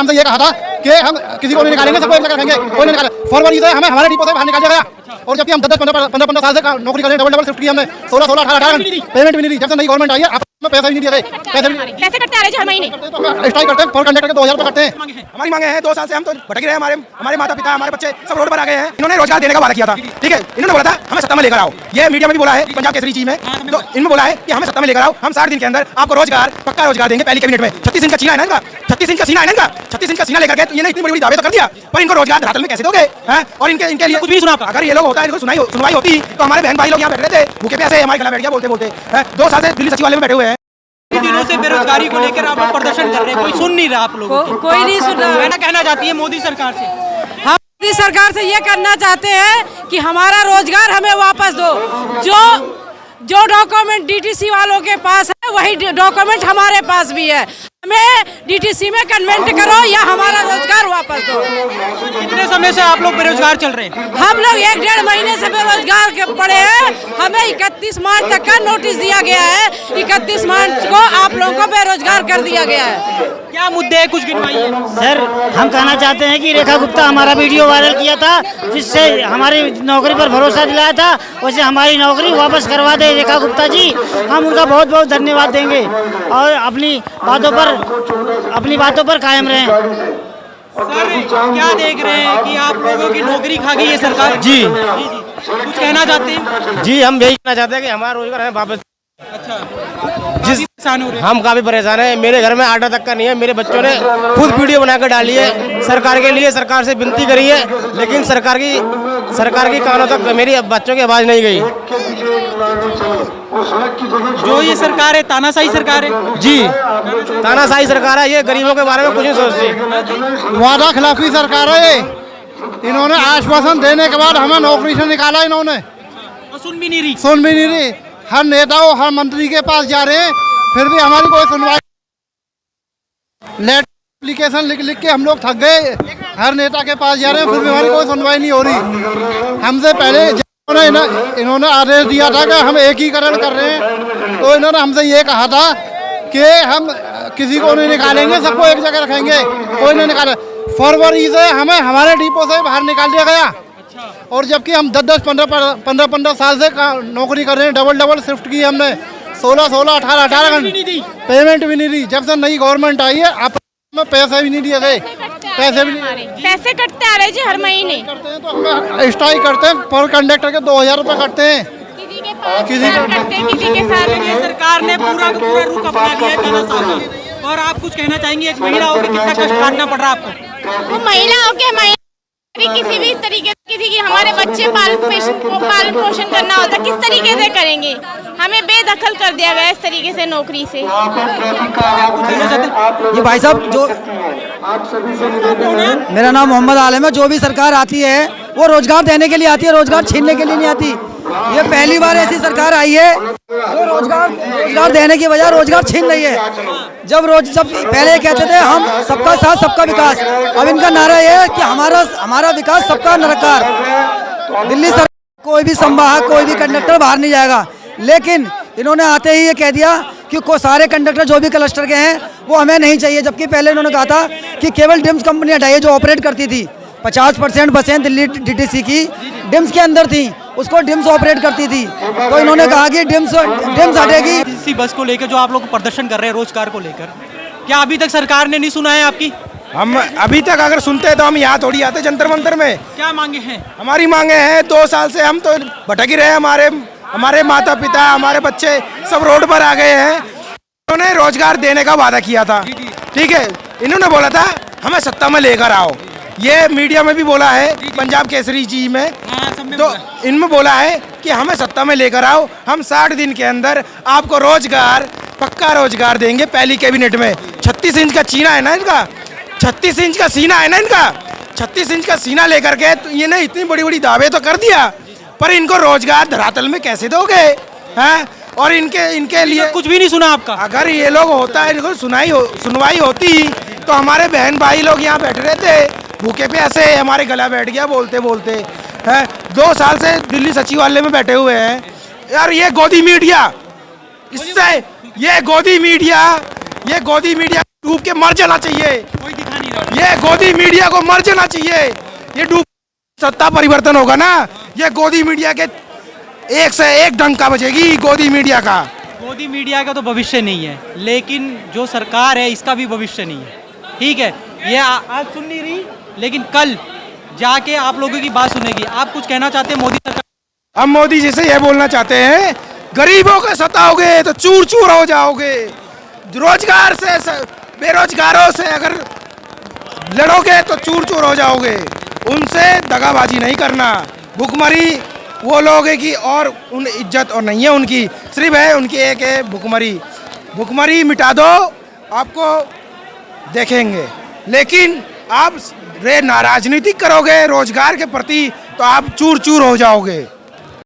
हमसे ये कहा था कि हम किसी को नहीं निकालेंगे, सबको एक जगह रखेंगे, कोई नहीं निकाले। फरवरी से हमें हमारे डिपो से बाहर निकाल दिया गया और जबकि हम 10-15 साल से नौकरी कर रहे हैं, डबल शिफ्ट की हमने, 16, 18 घंटे पेमेंट भी नहीं दी। जब से नई गवर्नमेंट आई है आप में पैसा भी नहीं दिया गए, कैसे करते आ रहे हर महीने स्ट्राइक करते हैं, फॉर कंडक्टर के 2000 रुपए करते हैं। हमारी मांगे हैं, 2 साल से हम तो भटक रहे हैं, हमारे माता पिता, हमारे बच्चे सब रोड पर आ गए हैं। इन्होंने रोजगार देने का वादा किया था, ठीक है, इन्होंने बोला था हमें सत्ता में लेकर आओ, ये मीडिया में भी बोला है, पंजाब केसरी चीज में, तो इनमें बोला है कि हमें सत्ता में लेकर आओ, हम 60 दिन के अंदर आपको रोजगार, पक्का रोजगार देंगे पहली कैबिनेट में। 36 इंच का सीना है ना इनका, 36 इंच का सीना है ना इनका, 36 इंच का सीना लेकर के ये इतनी बड़ी दावे तो कर दिया, पर इनको रोजगार धरातल में कैसे दोगे? और इनके लिए कुछ भी सुना। अगर ये लोग होता है, इनको सुनवाई होती तो हमारे बहन भाई लोग यहाँ बैठ रहे थे भूखे प्यासे, हमारे गला बैठ गया बोलते 2 साल से दिल्ली सचिवालय में बैठे हुए हैं। दिनों से बेरोजगारी को लेकर आप लोग प्रदर्शन कर रहे हैं, कोई सुन नहीं रहा आप लोगों को, कोई नहीं सुन रहा। क्या कहना चाहती है मोदी सरकार से? हम मोदी सरकार से ये करना चाहते हैं कि हमारा रोजगार हमें वापस दो। जो डॉक्यूमेंट डीटीसी वालों के पास है वही डॉक्यूमेंट हमारे पास भी है, हमें डीटीसी में कन्वेंट करो या हमारा रोजगार वापस दो। कितने समय से आप लोग बेरोजगार चल रहे हैं? हम लोग 1-1.5 महीने से बेरोजगार के पड़े हैं। हमें 31 मार्च तक का नोटिस दिया गया है, 31 मार्च को आप लोगों को बेरोजगार कर दिया गया है। क्या मुद्दे हैं, कुछ गिनवाइए। सर हम कहना चाहते हैं कि रेखा गुप्ता हमारा वीडियो वायरल किया था, जिससे हमारी नौकरी पर भरोसा दिलाया था, वैसे हमारी नौकरी वापस करवा दे रेखा गुप्ता जी, हम उनका बहुत बहुत धन्यवाद देंगे और अपनी बातों पर कायम रहें। सर क्या देख रहे हैं कि आप लोगों की नौकरी खा गई है सरकार? जी कुछ कहना चाहते हैं? जी हम यही कहना चाहते हैं कि हमारा रोजगार है वापस। अच्छा, जिस परेशान हो रहे हैं? हम काफी परेशान हैं, मेरे घर में आटा तक का नहीं है, मेरे बच्चों ने खुद वीडियो बनाकर डाली है सरकार के लिए, सरकार से विनती करी है, लेकिन सरकार की कानों तक मेरी बच्चों की आवाज नहीं गई। जो ये सरकार है तानाशाही सरकार है। जी तानाशाही सरकार है, ये गरीबों के बारे में कुछ नहीं सोचती, वादा खिलाफी सरकार है। इन्होंने आश्वासन देने के बाद हमें नौकरी से निकाला, इन्होंने सुन भी नहीं रही। हर नेताओं हर मंत्री के पास जा रहे हैं, फिर भी हमारी कोई सुनवाई। लेटर एप्लीकेशन लिख के हम लोग थक गए, हर नेता के पास जा रहे हैं, फिर भी हमारी कोई सुनवाई नहीं हो रही। हमसे पहले इन्होंने आदेश दिया था कि हम एकीकरण कर रहे हैं, तो इन्होंने हमसे ये कहा था कि हम किसी को नहीं निकालेंगे, सबको एक जगह रखेंगे, कोई नहीं निकाले। फरवरी से हमें हमारे डिपो से बाहर निकाल दिया गया और जबकि हम 10-15 साल से नौकरी कर रहे हैं, डबल शिफ्ट की हमने, 16, 18 घंटे पेमेंट भी नहीं दी। जब से नई गवर्नमेंट आई है आप में पैसे भी नहीं दिए गए, पैसे कटते आ रहे जी हर महीने। करते हैं तो हम स्ट्राइक करते हैं, पर कंडक्टर के 2000 रुपए कटते हैं, किसी के साथ। ये सरकार ने पूरा रुख अपना लिया है तानाशाही का। और आप कुछ कहना चाहेंगे, एक महिला होकर कितना कष्ट काटना पड़ रहा है आपको? वो महिलाओं के किसी भी तरीके किसी की हमारे बच्चे पालन पोषण करना होता, किस तरीके से करेंगे? हमें बेदखल कर दिया गया इस तरीके से नौकरी से। ये भाई साहब, जो मेरा नाम मोहम्मद आलम है, जो भी सरकार आती है वो रोजगार देने के लिए आती है, रोजगार छीनने के लिए नहीं आती। ये पहली बार ऐसी सरकार आई है जो रोजगार देने की बजाय रोजगार छीन रही है। जब पहले कहते थे हम सबका साथ सबका विकास, अब इनका नारा ये है कि हमारा विकास सबका निरंकार। दिल्ली सरकार कोई भी संवाहक, कोई भी कंडक्टर बाहर नहीं जाएगा, लेकिन इन्होंने आते ही ये कह दिया कि सारे कंडक्टर जो भी क्लस्टर के हैं वो हमें नहीं चाहिए। जबकि पहले इन्होंने कहा था कि केवल डिम्स कंपनी हटाइए, जो ऑपरेट करती थी। 50% बसें दिल्ली डीटीसी की डिम्स के अंदर थी, उसको डिम्स ऑपरेट करती थी, तो इन्होंने कहा कि डिम्स हटेगी। इसी बस को लेकर जो आप लोग प्रदर्शन कर रहे हैं रोजगार को लेकर, क्या अभी तक सरकार ने नहीं सुना है आपकी? हम अभी तक अगर सुनते तो हम यहाँ थोड़ी आते जंतर मंतर में। क्या मांगे हैं? हमारी मांगे हैं, 2 साल से हम तो भटक ही रहे हैं, हमारे माता पिता, हमारे बच्चे सब रोड पर आ गए हैं। उन्होंने रोजगार देने का वादा किया था, ठीक है, इन्होंने बोला था हमें सत्ता में लेकर आओ, ये मीडिया में भी बोला है, पंजाब केसरी जी में, तो इनमें बोला है कि हमें सत्ता में लेकर आओ, हम 60 दिन के अंदर आपको रोजगार, पक्का रोजगार देंगे पहली कैबिनेट में। 36 इंच का सीना है ना इनका, 36 इंच का सीना है ना इनका, 36 इंच का सीना लेकर के तो ये ने इतनी बड़ी दावे तो कर दिया, पर इनको रोजगार धरातल में कैसे दोगे? हैं? और इनके लिए कुछ भी नहीं सुना आपका। अगर ये लोग होता है, इनको सुनवाई होती तो हमारे बहन भाई लोग यहाँ बैठ रहे थे भूखे प्यासे, हमारे गला बैठ गया बोलते हैं। 2 साल से दिल्ली सचिवालय में बैठे हुए हैं यार। ये गोदी मीडिया, ये गोदी मीडिया डूब के मर जाना चाहिए। कोई दिखा नहीं ये गोदी मीडिया को मर जाना चाहिए। ये डूब सत्ता परिवर्तन होगा ना, ये गोदी मीडिया के एक से एक डंका बजेगी गोदी मीडिया का। मोदी मीडिया का तो भविष्य नहीं है, लेकिन जो सरकार है इसका भी भविष्य नहीं है। ठीक है, ये आज सुन नहीं रही, लेकिन कल जाके आप लोगों की बात सुनेगी। आप कुछ कहना चाहते हैं मोदी सरकार? हम मोदी जी से ये बोलना चाहते हैं, गरीबों को सताओगे तो चूर चूर हो जाओगे। रोजगार से बेरोजगारों से अगर लड़ोगे तो चूर चूर हो जाओगे। उनसे दगाबाजी नहीं करना। भुखमरी वो लोग है कि और उन इज्जत और नहीं है उनकी, सिर्फ है उनकी एक है भुखमरी। भुखमरी मिटा दो, आपको देखेंगे। लेकिन आप राजनीति करोगे रोजगार के प्रति तो आप चूर चूर हो जाओगे।